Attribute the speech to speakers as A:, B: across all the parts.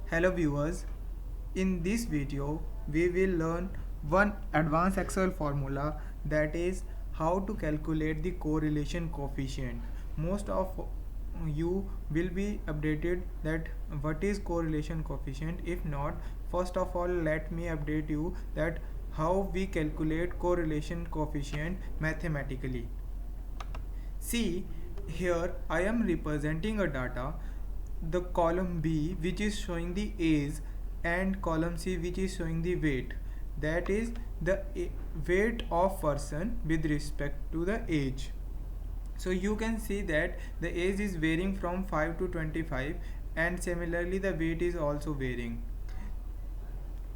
A: Hello viewers, in this video we will learn one advanced Excel formula, that is how to calculate the correlation coefficient. Most of you will be updated that what is correlation coefficient. If not, first of all let me update you that how we calculate correlation coefficient mathematically. See, here I am representing a data, the column B which is showing the age and column C which is showing the weight, that is the weight of person with respect to the age. So you can see that the age is varying from 5 to 25, and similarly the weight is also varying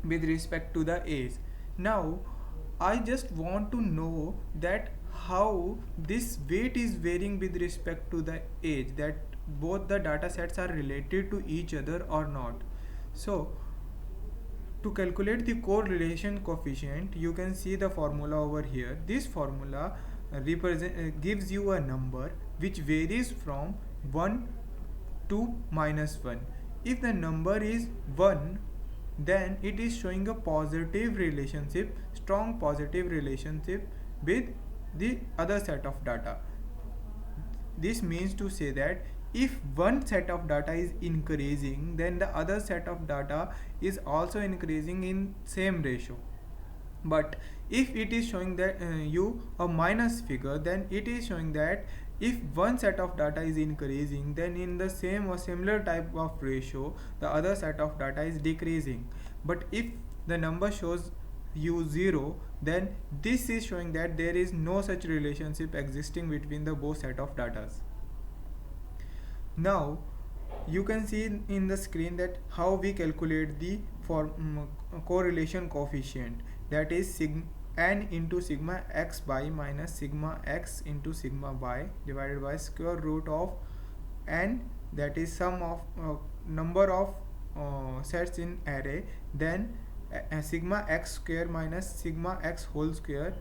A: with respect to the age. Now I just want to know that how this weight is varying with respect to the age, that both the data sets are related to each other or not. So to calculate the correlation coefficient, you can see the formula over here. This formula gives you a number which varies from 1 to -1. If the number is 1, then it is showing a positive relationship, strong positive relationship with the other set of data. This means to say that if one set of data is increasing, then the other set of data is also increasing in same ratio. But if it is showing that you a minus figure, then it is showing that if one set of data is increasing, then in the same or similar type of ratio the other set of data is decreasing. But if the number shows you 0, then this is showing that there is no such relationship existing between the both set of data. Now you can see in the screen that how we calculate the correlation coefficient, that is n into sigma x by minus sigma x into sigma y divided by square root of n, that is sum of number of sets in array, then sigma x square minus sigma x whole square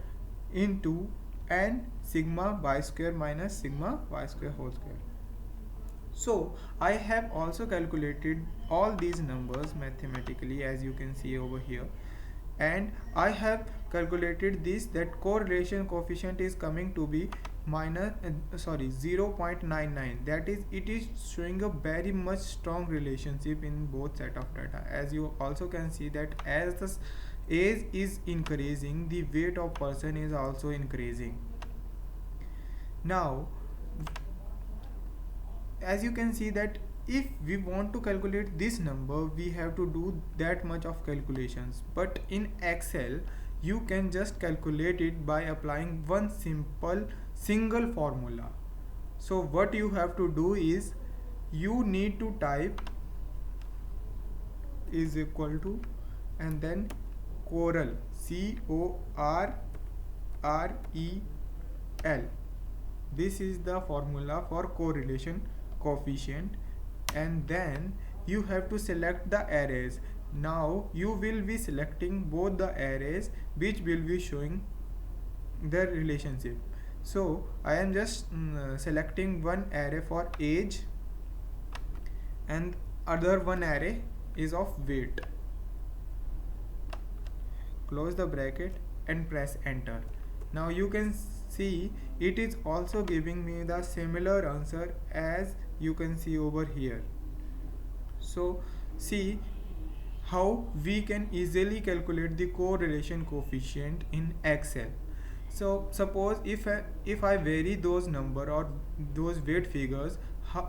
A: into n sigma y square minus sigma y square whole square. So I have also calculated all these numbers mathematically, as you can see over here, and I have calculated this, that correlation coefficient is coming to be 0.99, that is it is showing a very much strong relationship in both set of data. As you also can see that as the age is increasing, the weight of person is also increasing. Now as you can see that if we want to calculate this number, we have to do that much of calculations, but in Excel you can just calculate it by applying one single formula. So what you have to do is you need to type is equal to and then Corel, CORREL. This is the formula for correlation coefficient, and then you have to select the arrays. Now you will be selecting both the arrays which will be showing the relationship. So I am just selecting one array for age and other one array is of weight. Close the bracket and press enter. Now you can see it is also giving me the similar answer as you can see over here. So see how we can easily calculate the correlation coefficient in Excel. So suppose if I vary those number or those weight figures,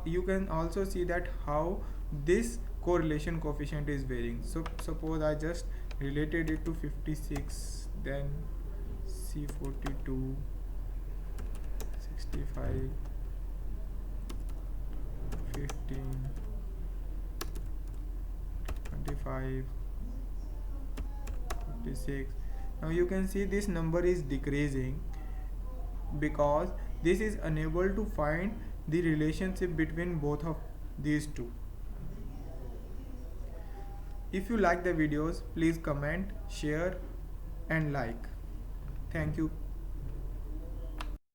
A: you can also see that how this correlation coefficient is varying. So suppose I just related it to 56, then C42, 65, 15, 25, 56. Now you can see this number is decreasing because this is unable to find the relationship between both of these two. If you like the videos, please comment, share and like. Thank you.